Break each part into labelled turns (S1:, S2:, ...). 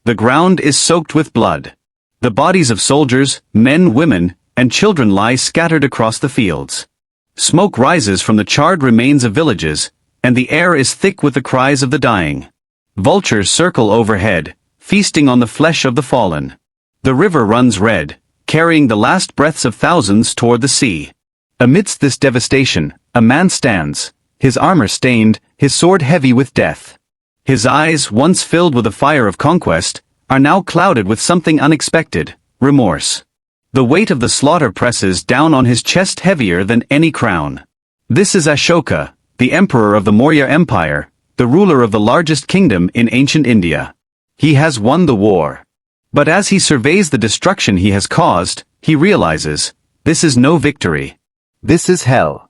S1: The ground is soaked with blood. The bodies of soldiers, men, women, and children lie scattered across the fields. Smoke rises from the charred remains of villages, and the air is thick with the cries of the dying. Vultures circle overhead, feasting on the flesh of the fallen. The river runs red, carrying the last breaths of thousands toward the sea. Amidst this devastation, a man stands, his armor stained, his sword heavy with death. His eyes, once filled with the fire of conquest, are now clouded with something unexpected, remorse. The weight of the slaughter presses down on his chest heavier than any crown. This is Ashoka, the emperor of the Maurya Empire, the ruler of the largest kingdom in ancient India. He has won the war. But as he surveys the destruction he has caused, he realizes, this is no victory. This is hell.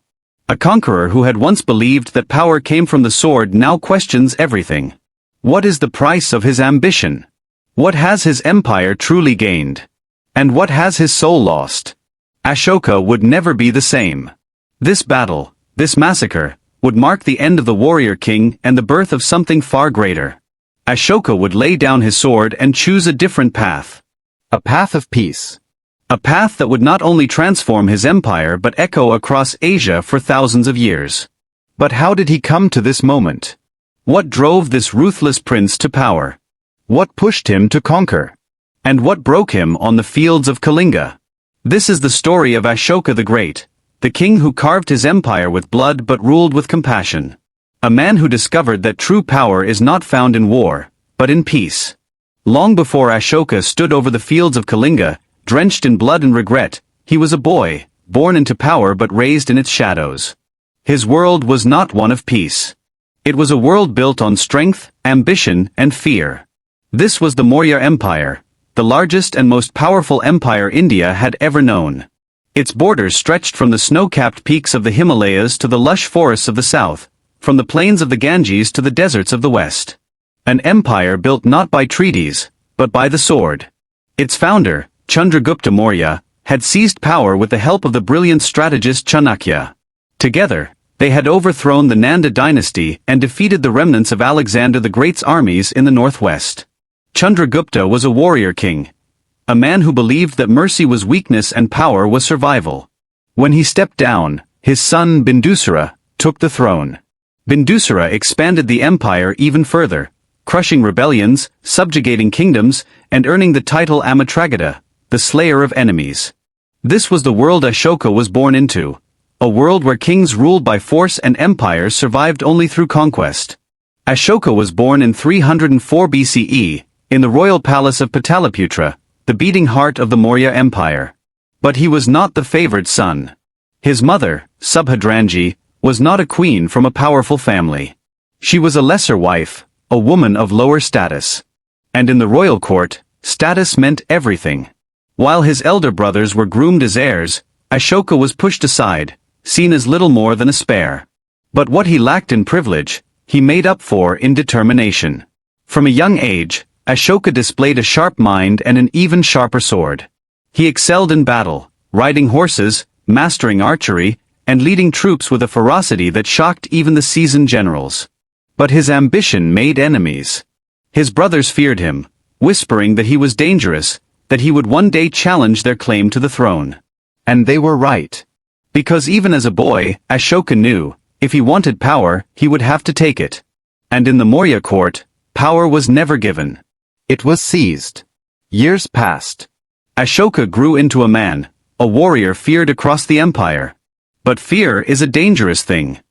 S1: A conqueror who had once believed that power came from the sword now questions everything. What is the price of his ambition? What has his empire truly gained? And what has his soul lost? Ashoka would never be the same. This battle, this massacre, would mark the end of the warrior king and the birth of something far greater. Ashoka would lay down his sword and choose a different path. A path of peace. A path that would not only transform his empire but echo across Asia for thousands of years. But how did he come to this moment? What drove this ruthless prince to power? What pushed him to conquer? And what broke him on the fields of Kalinga? This is the story of Ashoka the Great, the king who carved his empire with blood but ruled with compassion. A man who discovered that true power is not found in war, but in peace. Long before Ashoka stood over the fields of Kalinga, drenched in blood and regret, he was a boy, born into power but raised in its shadows. His world was not one of peace. It was a world built on strength, ambition, and fear. This was the Maurya Empire, the largest and most powerful empire India had ever known. Its borders stretched from the snow-capped peaks of the Himalayas to the lush forests of the south, from the plains of the Ganges to the deserts of the west. An empire built not by treaties, but by the sword. Its founder, Chandragupta Maurya, had seized power with the help of the brilliant strategist Chanakya. Together, they had overthrown the Nanda dynasty and defeated the remnants of Alexander the Great's armies in the northwest. Chandragupta was a warrior king, a man who believed that mercy was weakness and power was survival. When he stepped down, his son Bindusara took the throne. Bindusara expanded the empire even further, crushing rebellions, subjugating kingdoms, and earning the title Amitragata, the slayer of enemies. This was the world Ashoka was born into, a world where kings ruled by force and empires survived only through conquest. Ashoka was born in 304 BCE, in the royal palace of Pataliputra, the beating heart of the Maurya Empire. But he was not the favored son. His mother, Subhadranji, was not a queen from a powerful family. She was a lesser wife, a woman of lower status. And in the royal court, status meant everything. While his elder brothers were groomed as heirs, Ashoka was pushed aside, seen as little more than a spare. But what he lacked in privilege, he made up for in determination. From a young age, Ashoka displayed a sharp mind and an even sharper sword. He excelled in battle, riding horses, mastering archery, and leading troops with a ferocity that shocked even the seasoned generals. But his ambition made enemies. His brothers feared him, whispering that he was dangerous, that he would one day challenge their claim to the throne. And they were right. Because even as a boy, Ashoka knew, if he wanted power, he would have to take it. And in the Maurya court, power was never given. It was seized. Years passed. Ashoka grew into a man, a warrior feared across the empire. But fear is a dangerous thing.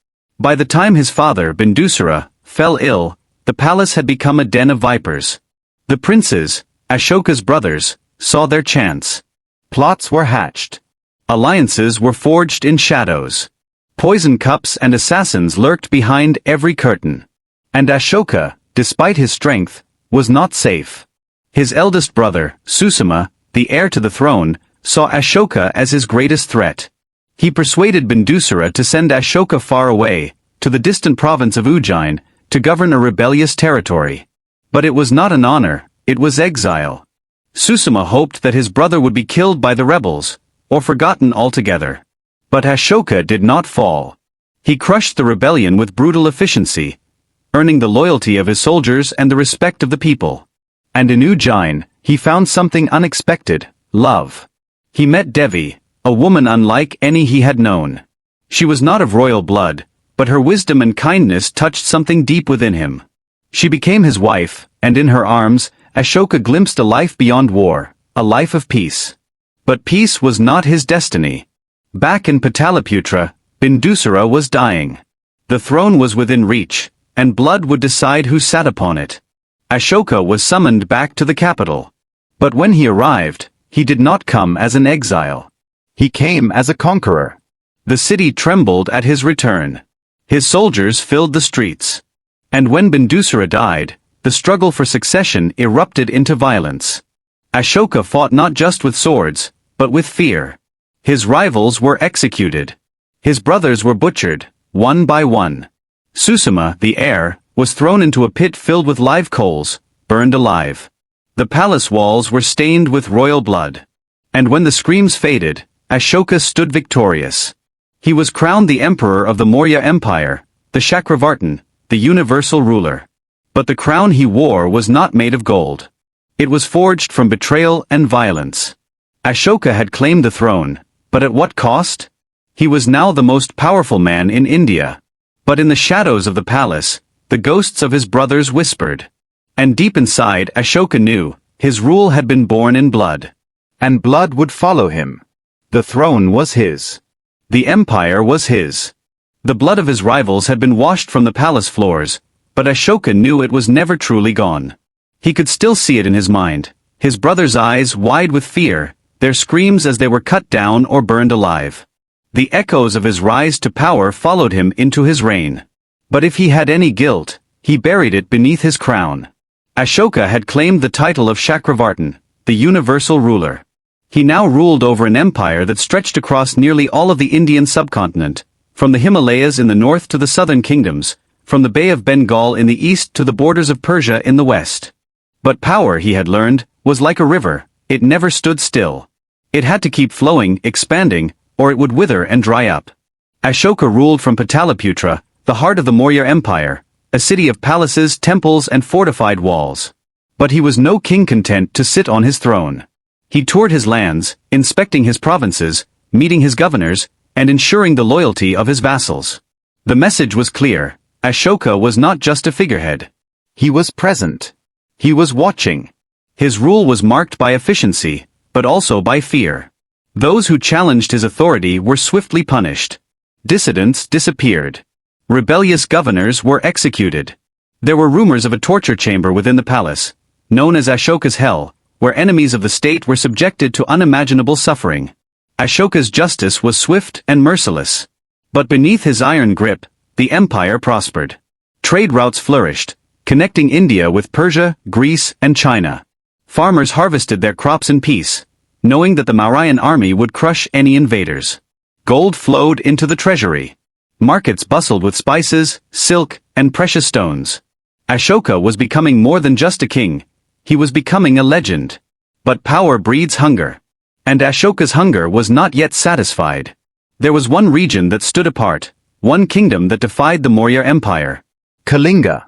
S1: By the time his father, Bindusara, fell ill, the palace had become a den of vipers. The princes, Ashoka's brothers, saw their chance. Plots were hatched. Alliances were forged in shadows. Poison cups and assassins lurked behind every curtain. And Ashoka, despite his strength, was not safe. His eldest brother, Susama, the heir to the throne, saw Ashoka as his greatest threat. He persuaded Bindusara to send Ashoka far away, to the distant province of Ujjain, to govern a rebellious territory. But it was not an honor, it was exile. Susama hoped that his brother would be killed by the rebels, or forgotten altogether. But Ashoka did not fall. He crushed the rebellion with brutal efficiency, earning the loyalty of his soldiers and the respect of the people. And in Ujjain, he found something unexpected: love. He met Devi, a woman unlike any he had known. She was not of royal blood, but her wisdom and kindness touched something deep within him. She became his wife, and in her arms, Ashoka glimpsed a life beyond war, a life of peace. But peace was not his destiny. Back in Pataliputra, Bindusara was dying. The throne was within reach, and blood would decide who sat upon it. Ashoka was summoned back to the capital. But when he arrived, he did not come as an exile. He came as a conqueror. The city trembled at his return. His soldiers filled the streets. And when Bindusara died, the struggle for succession erupted into violence. Ashoka fought not just with swords, but with fear. His rivals were executed. His brothers were butchered, one by one. Susuma, the heir, was thrown into a pit filled with live coals, burned alive. The palace walls were stained with royal blood. And when the screams faded, Ashoka stood victorious. He was crowned the emperor of the Maurya Empire, the Chakravartin, the universal ruler. But the crown he wore was not made of gold. It was forged from betrayal and violence. Ashoka had claimed the throne, but at what cost? He was now the most powerful man in India. But in the shadows of the palace, the ghosts of his brothers whispered. And deep inside, Ashoka knew, his rule had been born in blood. And blood would follow him. The throne was his. The empire was his. The blood of his rivals had been washed from the palace floors, but Ashoka knew it was never truly gone. He could still see it in his mind, his brothers' eyes wide with fear, their screams as they were cut down or burned alive. The echoes of his rise to power followed him into his reign. But if he had any guilt, he buried it beneath his crown. Ashoka had claimed the title of Chakravartin, the universal ruler. He now ruled over an empire that stretched across nearly all of the Indian subcontinent, from the Himalayas in the north to the southern kingdoms, from the Bay of Bengal in the east to the borders of Persia in the west. But power, he had learned, was like a river, it never stood still. It had to keep flowing, expanding, or it would wither and dry up. Ashoka ruled from Pataliputra, the heart of the Maurya Empire, a city of palaces, temples, and fortified walls. But he was no king content to sit on his throne. He toured his lands, inspecting his provinces, meeting his governors, and ensuring the loyalty of his vassals. The message was clear: Ashoka was not just a figurehead. He was present. He was watching. His rule was marked by efficiency, but also by fear. Those who challenged his authority were swiftly punished. Dissidents disappeared. Rebellious governors were executed. There were rumors of a torture chamber within the palace, known as Ashoka's Hell, where enemies of the state were subjected to unimaginable suffering. Ashoka's justice was swift and merciless. But beneath his iron grip, the empire prospered. Trade routes flourished, connecting India with Persia, Greece, and China. Farmers harvested their crops in peace, knowing that the Mauryan army would crush any invaders. Gold flowed into the treasury. Markets bustled with spices, silk, and precious stones. Ashoka was becoming more than just a king. He was becoming a legend. But power breeds hunger. And Ashoka's hunger was not yet satisfied. There was one region that stood apart, one kingdom that defied the Maurya Empire. Kalinga.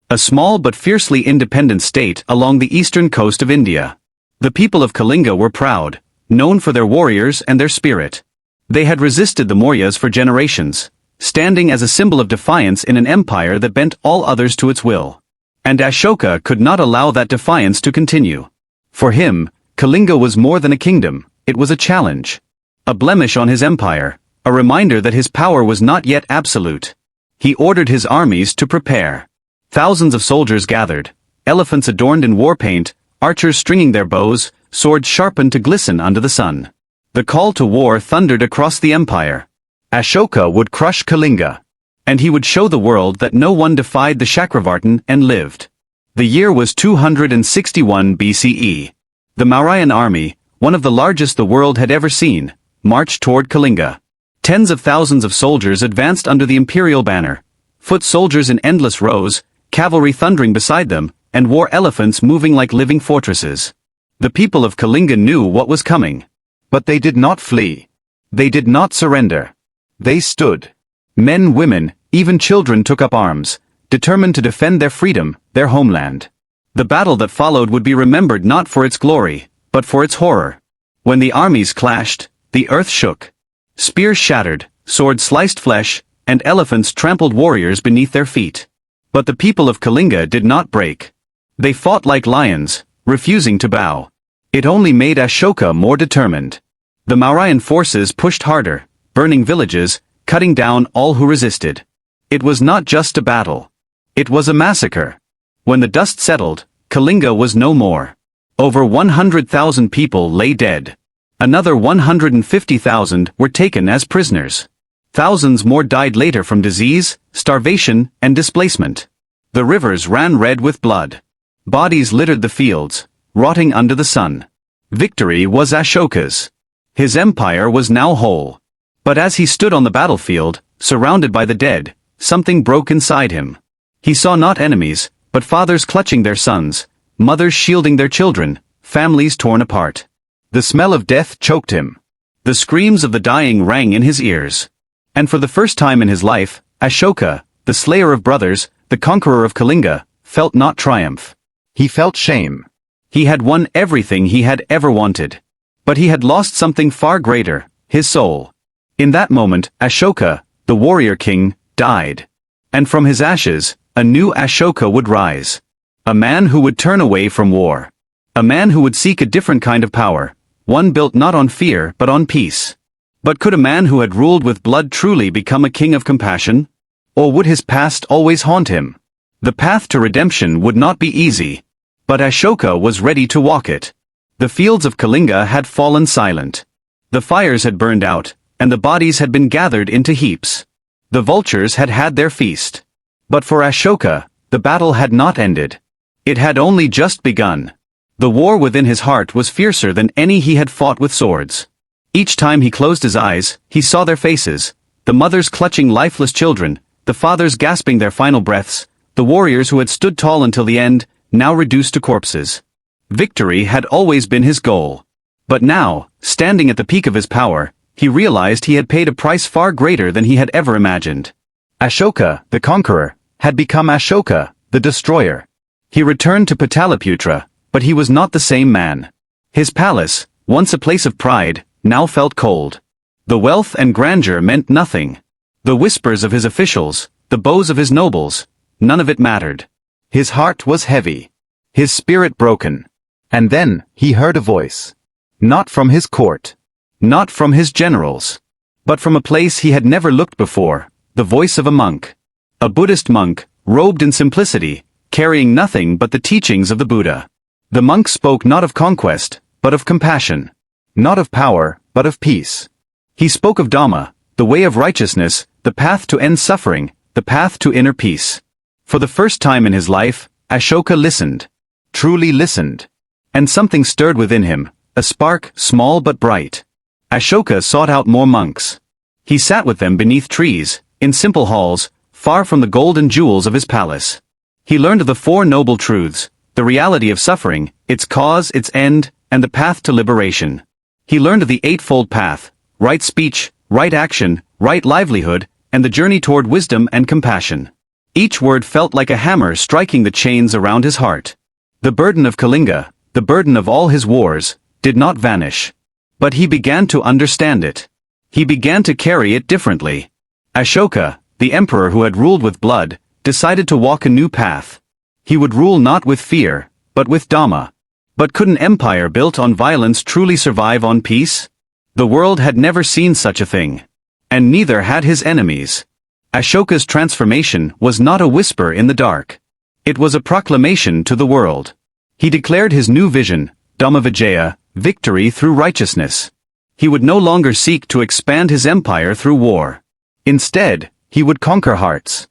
S1: A small but fiercely independent state along the eastern coast of India. The people of Kalinga were proud, known for their warriors and their spirit. They had resisted the Mauryas for generations, standing as a symbol of defiance in an empire that bent all others to its will. And Ashoka could not allow that defiance to continue. For him, Kalinga was more than a kingdom, it was a challenge. A blemish on his empire, a reminder that his power was not yet absolute. He ordered his armies to prepare. Thousands of soldiers gathered, elephants adorned in war paint, archers stringing their bows, swords sharpened to glisten under the sun. The call to war thundered across the empire. Ashoka would crush Kalinga. And he would show the world that no one defied the Chakravartin and lived. The year was 261 BCE. The Mauryan army, one of the largest the world had ever seen, marched toward Kalinga. Tens of thousands of soldiers advanced under the imperial banner. Foot soldiers in endless rows, cavalry thundering beside them, and war elephants moving like living fortresses. The people of Kalinga knew what was coming. But they did not flee. They did not surrender. They stood. Men, women, even children took up arms, determined to defend their freedom, their homeland. The battle that followed would be remembered not for its glory, but for its horror. When the armies clashed, the earth shook. Spears shattered, swords sliced flesh, and elephants trampled warriors beneath their feet. But the people of Kalinga did not break. They fought like lions, refusing to bow. It only made Ashoka more determined. The Mauryan forces pushed harder, burning villages, cutting down all who resisted. It was not just a battle. It was a massacre. When the dust settled, Kalinga was no more. Over 100,000 people lay dead. Another 150,000 were taken as prisoners. Thousands more died later from disease, starvation, and displacement. The rivers ran red with blood. Bodies littered the fields, rotting under the sun. Victory was Ashoka's. His empire was now whole. But as he stood on the battlefield, surrounded by the dead, something broke inside him. He saw not enemies, but fathers clutching their sons, mothers shielding their children, families torn apart. The smell of death choked him. The screams of the dying rang in his ears. And for the first time in his life, Ashoka, the slayer of brothers, the conqueror of Kalinga, felt not triumph. He felt shame. He had won everything he had ever wanted. But he had lost something far greater, his soul. In that moment, Ashoka, the warrior king, died. And from his ashes, a new Ashoka would rise. A man who would turn away from war. A man who would seek a different kind of power, one built not on fear but on peace. But could a man who had ruled with blood truly become a king of compassion? Or would his past always haunt him? The path to redemption would not be easy. But Ashoka was ready to walk it. The fields of Kalinga had fallen silent. The fires had burned out, and the bodies had been gathered into heaps. The vultures had had their feast. But for Ashoka, the battle had not ended. It had only just begun. The war within his heart was fiercer than any he had fought with swords. Each time he closed his eyes, he saw their faces, the mothers clutching lifeless children, the fathers gasping their final breaths, the warriors who had stood tall until the end, now reduced to corpses. Victory had always been his goal. But now, standing at the peak of his power, he realized he had paid a price far greater than he had ever imagined. Ashoka, the conqueror, had become Ashoka, the destroyer. He returned to Pataliputra, but he was not the same man. His palace, once a place of pride, now felt cold. The wealth and grandeur meant nothing. The whispers of his officials, the bows of his nobles, none of it mattered. His heart was heavy. His spirit broken. And then, he heard a voice. Not from his court. Not from his generals. But from a place he had never looked before, the voice of a monk. A Buddhist monk, robed in simplicity, carrying nothing but the teachings of the Buddha. The monk spoke not of conquest, but of compassion. Not of power, but of peace. He spoke of Dharma, the way of righteousness, the path to end suffering, the path to inner peace. For the first time in his life, Ashoka listened. Truly listened. And something stirred within him, a spark, small but bright. Ashoka sought out more monks. He sat with them beneath trees, in simple halls, far from the gold and jewels of his palace. He learned of the Four Noble Truths, the reality of suffering, its cause, its end, and the path to liberation. He learned of the Eightfold Path, right speech, right action, right livelihood, and the journey toward wisdom and compassion. Each word felt like a hammer striking the chains around his heart. The burden of Kalinga, the burden of all his wars, did not vanish. But he began to understand it. He began to carry it differently. Ashoka, the emperor who had ruled with blood, decided to walk a new path. He would rule not with fear, but with Dharma. But could an empire built on violence truly survive on peace? The world had never seen such a thing. And neither had his enemies. Ashoka's transformation was not a whisper in the dark. It was a proclamation to the world. He declared his new vision, Dhammavijaya, victory through righteousness. He would no longer seek to expand his empire through war. Instead, he would conquer hearts.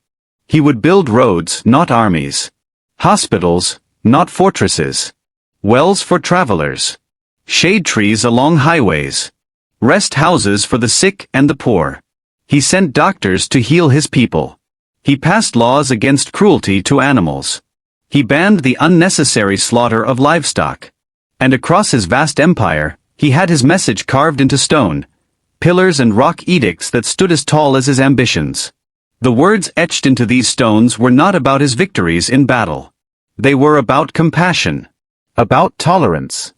S1: He would build roads, not armies. Hospitals, not fortresses. Wells for travelers. Shade trees along highways. Rest houses for the sick and the poor. He sent doctors to heal his people. He passed laws against cruelty to animals. He banned the unnecessary slaughter of livestock. And across his vast empire, he had his message carved into stone, pillars and rock edicts that stood as tall as his ambitions. The words etched into these stones were not about his victories in battle. They were about compassion,
S2: About tolerance.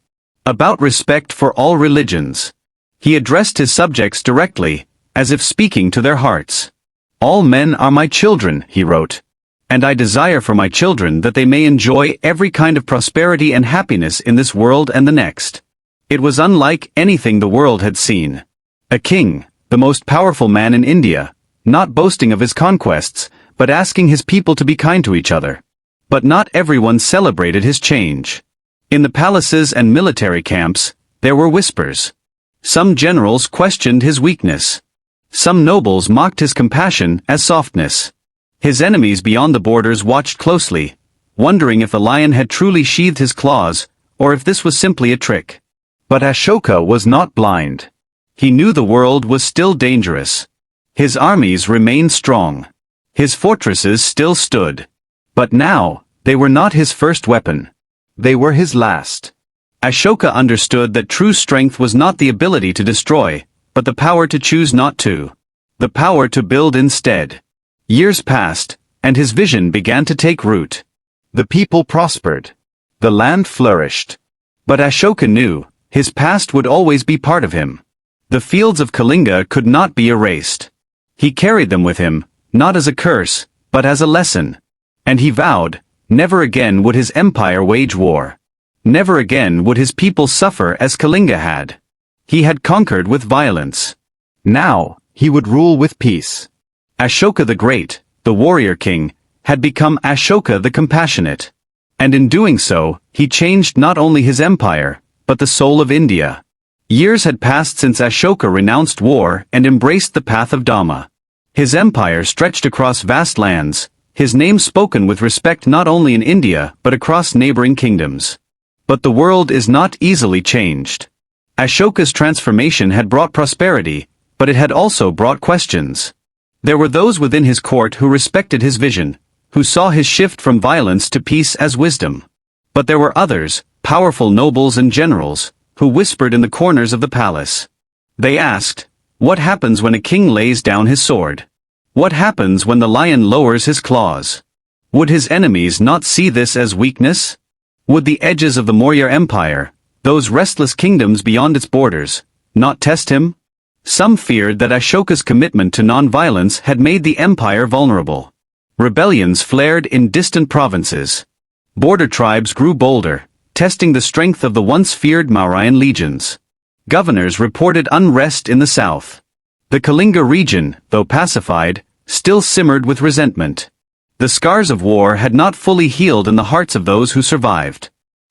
S1: about respect for all religions. He addressed his subjects directly, as if speaking to their hearts. "All men are my children," he wrote, "and I desire for my children that they may enjoy every kind of prosperity and happiness in this world and the next." It was unlike anything the world had seen. A king, the most powerful man in India, not boasting of his conquests, but asking his people to be kind to each other. But not everyone celebrated his change. In the palaces and military camps, there were whispers. Some generals questioned his weakness. Some nobles mocked his compassion as softness. His enemies beyond the borders watched closely, wondering if the lion had truly sheathed his claws, or if this was simply a trick. But Ashoka was not blind. He knew the world was still dangerous. His armies remained strong. His fortresses still stood. But now, they were not his first weapon. They were his last. Ashoka understood that true strength was not the ability to destroy, but the power to choose not to. The power to build instead. Years passed, and his vision began to take root.
S2: The people prospered. The land flourished.
S1: But Ashoka knew, his past would always be part of him. The fields of Kalinga could not be erased. He carried them with him, not as a curse, but as a lesson. And he vowed, never again would his empire wage war. Never again would his people suffer as Kalinga had. He had conquered with violence. Now, he would rule with peace. Ashoka the Great, the warrior king, had become Ashoka the Compassionate. And in doing so, he changed not only his empire, but the soul of India. Years had passed since Ashoka renounced war and embraced the path of Dharma. His empire stretched across vast lands, his name spoken with respect not only in India but across neighboring kingdoms. But the world is not easily changed. Ashoka's transformation had brought prosperity, but it had also brought questions. There were those within his court who respected his vision, who saw his shift from violence to peace as wisdom. But there were others, powerful nobles and generals, who whispered in the corners of the palace. They asked, what happens when a king lays down his sword? What happens when the lion lowers his claws? Would his enemies not see this as weakness? Would the edges of the Maurya Empire, those restless kingdoms beyond its borders, not test him? Some feared that Ashoka's commitment to non-violence had made the empire vulnerable. Rebellions flared in distant provinces. Border tribes grew bolder, testing the strength of the once feared Mauryan legions. Governors reported unrest in the south. The Kalinga region, though pacified, still simmered with resentment. The scars of war had not fully healed in the hearts of those who survived.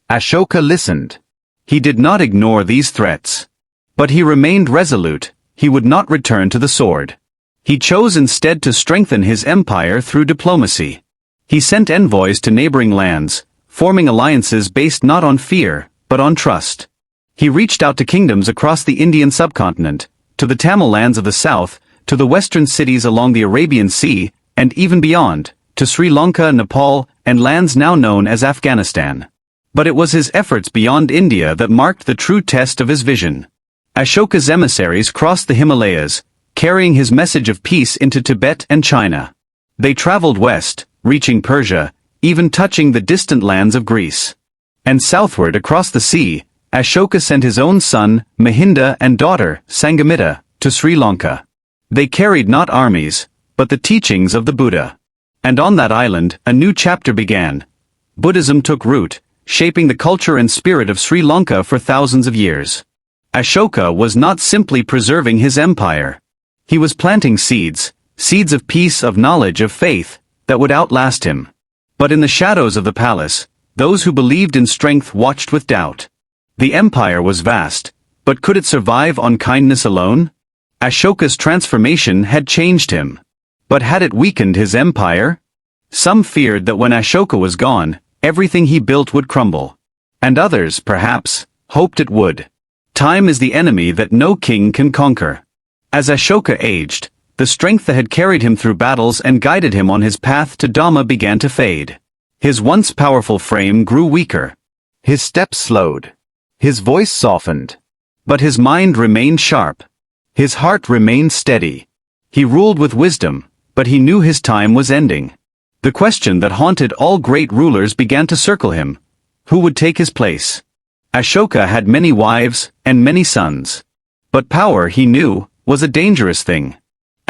S2: Ashoka listened.
S1: He did not ignore these threats. But he remained resolute, he would not return to the sword. He chose instead to strengthen his empire through diplomacy. He sent envoys to neighboring lands, forming alliances based not on fear, but on trust. He reached out to kingdoms across the Indian subcontinent, to the Tamil lands of the south, to the western cities along the Arabian Sea, and even beyond, to Sri Lanka, Nepal, and lands now known as Afghanistan. But it was his efforts beyond India that marked the true test of his vision. Ashoka's emissaries crossed the Himalayas, carrying his message of peace into Tibet and China. They traveled west, reaching Persia, even touching the distant lands of Greece. And southward across the sea, Ashoka sent his own son, Mahinda, and daughter, Sanghamitta, to Sri Lanka. They carried not armies, but the teachings of the Buddha. And on that island, a new chapter began. Buddhism took root, shaping the culture and spirit of Sri Lanka for thousands of years. Ashoka was not simply preserving his empire. He was planting seeds, seeds of peace, of knowledge, of faith, that would outlast him. But in the shadows of the palace, those who believed in strength watched with doubt. The empire was vast, but could it survive on kindness alone? Ashoka's transformation had changed him. But had it weakened his empire? Some feared that when Ashoka was gone, everything he built would crumble. And others, perhaps, hoped it would. Time is the enemy that no king can conquer. As Ashoka aged, the strength that had carried him through battles and guided him on his path to Dharma began to fade. His once powerful frame grew weaker.
S2: His steps slowed. His voice softened.
S1: But his mind remained sharp. His heart remained steady. He ruled with wisdom, but he knew his time was ending. The question that haunted all great rulers began to circle him. Who would take his place? Ashoka had many wives and many sons. But power, he knew, was a dangerous thing.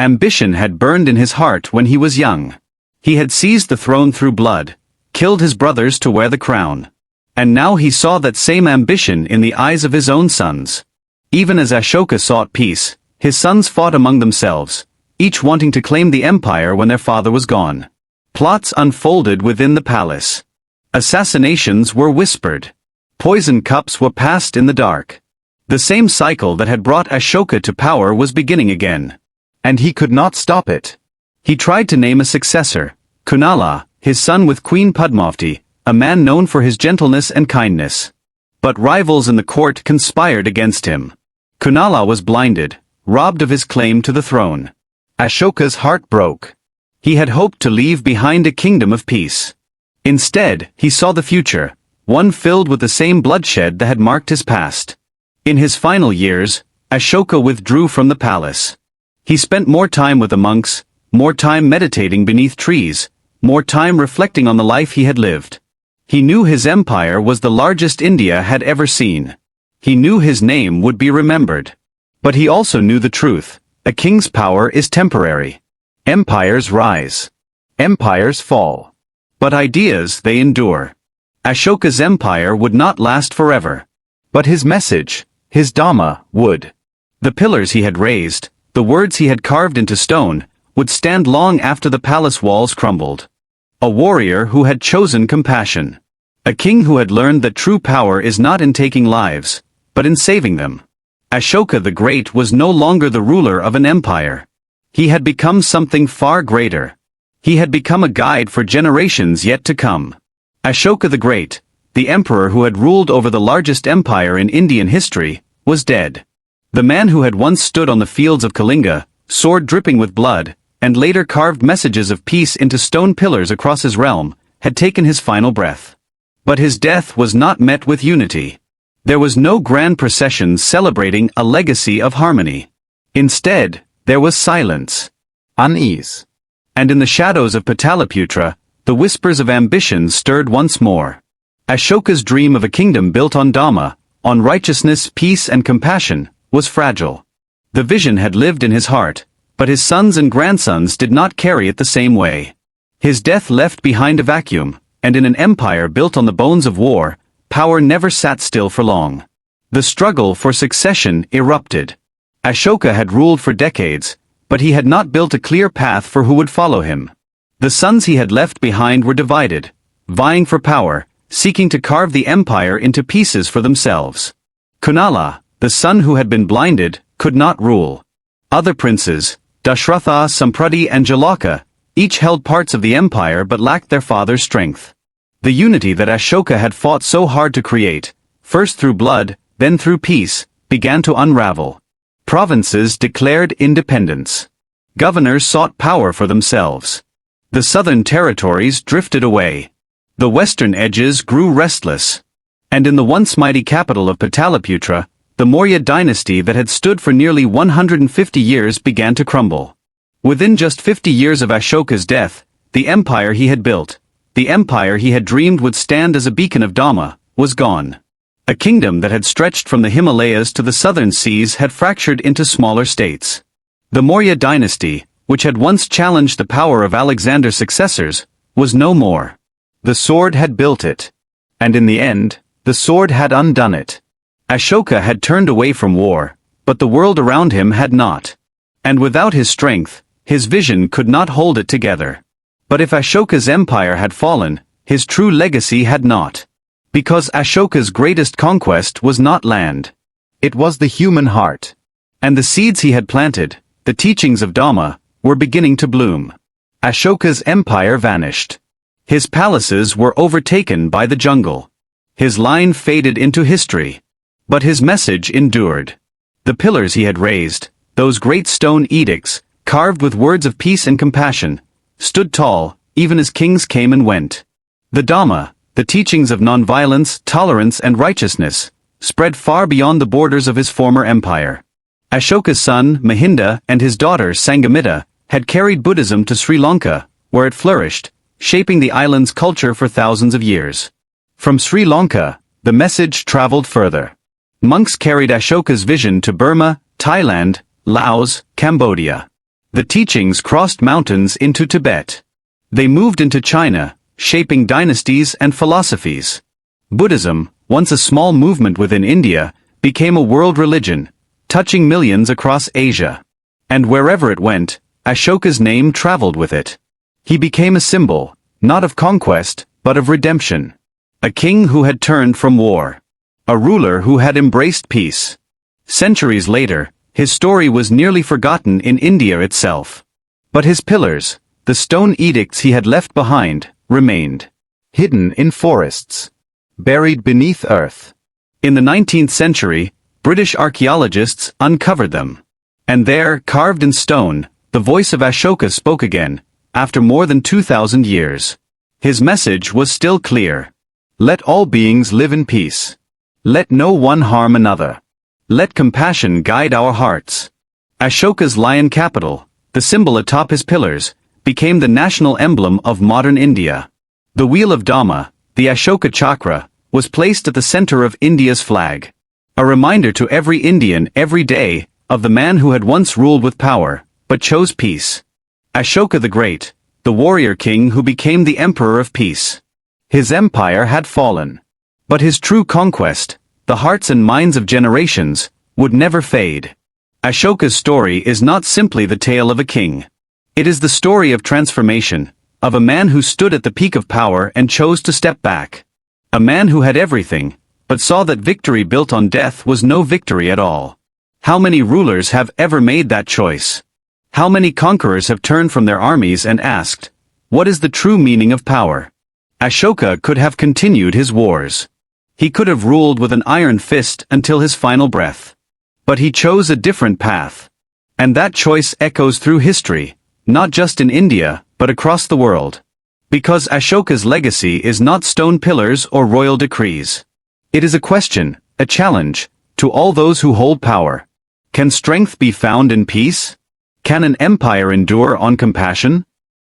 S1: Ambition had burned in his heart when he was young. He had seized the throne through blood, killed his brothers to wear the crown. And now he saw that same ambition in the eyes of his own sons. Even as Ashoka sought peace, his sons fought among themselves, each wanting to claim the empire when their father was gone. Plots unfolded within the palace. Assassinations were whispered. Poison cups were passed in the dark. The same cycle that had brought Ashoka to power was beginning again. And he could not stop it. He tried to name a successor, Kunala, his son with Queen Padmavati, a man known for his gentleness and kindness. But rivals in the court conspired against him. Kunala was blinded, robbed of his claim to the throne. Ashoka's heart broke. He had hoped to leave behind a kingdom of peace. Instead, he saw the future, one filled with the same bloodshed that had marked his past. In his final years, Ashoka withdrew from the palace. He spent more time with the monks, more time meditating beneath trees, more time reflecting on the life he had lived. He knew his empire was the largest India had ever seen. He knew his name would be remembered. But he also knew the truth: a king's power is temporary. Empires rise. Empires fall. But ideas, they endure. Ashoka's empire would not last forever. But his message, his Dharma, would. The pillars he had raised, the words he had carved into stone, would stand long after the palace walls crumbled. A warrior who had chosen compassion. A king who had learned that true power is not in taking lives, but in saving them. Ashoka the Great was no longer the ruler of an empire. He had become something far greater. He had become a guide for generations yet to come. Ashoka the Great, the emperor who had ruled over the largest empire in Indian history, was dead. The man who had once stood on the fields of Kalinga, sword dripping with blood, and later carved messages of peace into stone pillars across his realm, had taken his final breath. But his death was not met with unity. There was no grand procession celebrating a legacy of harmony. Instead, there was silence, unease. And in the shadows of Pataliputra, the whispers of ambition stirred once more. Ashoka's dream of a kingdom built on Dharma, on righteousness, peace and compassion, was fragile. The vision had lived in his heart, but his sons and grandsons did not carry it the same way. His death left behind a vacuum, and in an empire built on the bones of war, power never sat still for long. The struggle for succession erupted. Ashoka had ruled for decades, but he had not built a clear path for who would follow him. The sons he had left behind were divided, vying for power, seeking to carve the empire into pieces for themselves. Kunala, the son who had been blinded, could not rule. Other princes, Dashratha, Samprati and Jalaka, each held parts of the empire but lacked their father's strength. The unity that Ashoka had fought so hard to create, first through blood, then through peace, began to unravel. Provinces declared independence. Governors sought power for themselves. The southern territories drifted away. The western edges grew restless. And in the once mighty capital of Pataliputra, the Maurya Dynasty that had stood for nearly 150 years began to crumble. Within just 50 years of Ashoka's death, the empire he had built, the empire he had dreamed would stand as a beacon of Dharma, was gone. A kingdom that had stretched from the Himalayas to the southern seas had fractured into smaller states. The Maurya Dynasty, which had once challenged the power of Alexander's successors, was no more. The sword had built it. And in the end, the sword had undone it. Ashoka had turned away from war, but the world around him had not. And without his strength, his vision could not hold it together. But if Ashoka's empire had fallen, his true legacy had not. Because Ashoka's greatest conquest was not land. It was the human heart. And the seeds he had planted, the teachings of Dharma, were beginning to bloom. Ashoka's empire vanished. His palaces were overtaken by the jungle. His line faded into history. But his message endured. The pillars he had raised, those great stone edicts, carved with words of peace and compassion, stood tall, even as kings came and went. The Dharma, the teachings of nonviolence, tolerance and righteousness, spread far beyond the borders of his former empire. Ashoka's son, Mahinda, and his daughter, Sanghamitta, had carried Buddhism to Sri Lanka, where it flourished, shaping the island's culture for thousands of years. From Sri Lanka, the message traveled further. Monks carried Ashoka's vision to Burma, Thailand, Laos, Cambodia. The teachings crossed mountains into Tibet. They moved into China, shaping dynasties and philosophies. Buddhism, once a small movement within India, became a world religion, touching millions across Asia. And wherever it went, Ashoka's name traveled with it. He became a symbol, not of conquest, but of redemption. A king who had turned from war. A ruler who had embraced peace. Centuries later, his story was nearly forgotten in India itself. But his pillars, the stone edicts he had left behind, remained.
S2: Hidden in forests. Buried beneath earth.
S1: In the 19th century, British archaeologists uncovered them. And there, carved in stone, the voice of Ashoka spoke again, after more than 2,000 years. His message was still clear. Let all beings live in peace. Let no one harm another. Let compassion guide our hearts. Ashoka's lion capital, the symbol atop his pillars, became the national emblem of modern India. The wheel of Dharma, the Ashoka chakra, was placed at the center of India's flag. A reminder to every Indian every day of the man who had once ruled with power, but chose peace. Ashoka the Great, the warrior king who became the emperor of peace. His empire had fallen. But his true conquest, the hearts and minds of generations, would never fade. Ashoka's story is not simply the tale of a king. It is the story of transformation, of a man who stood at the peak of power and chose to step back. A man who had everything, but saw that victory built on death was no victory at all. How many rulers have ever made that choice? How many conquerors have turned from their armies and asked, what is the true meaning of power? Ashoka could have continued his wars. He could have ruled with an iron fist until his final breath. But he chose a different path. And that choice echoes through history, not just in India, but across the world. Because Ashoka's legacy is not stone pillars or royal decrees. It is a question, a challenge, to all those who hold power. Can strength be found in peace? Can an empire endure on compassion?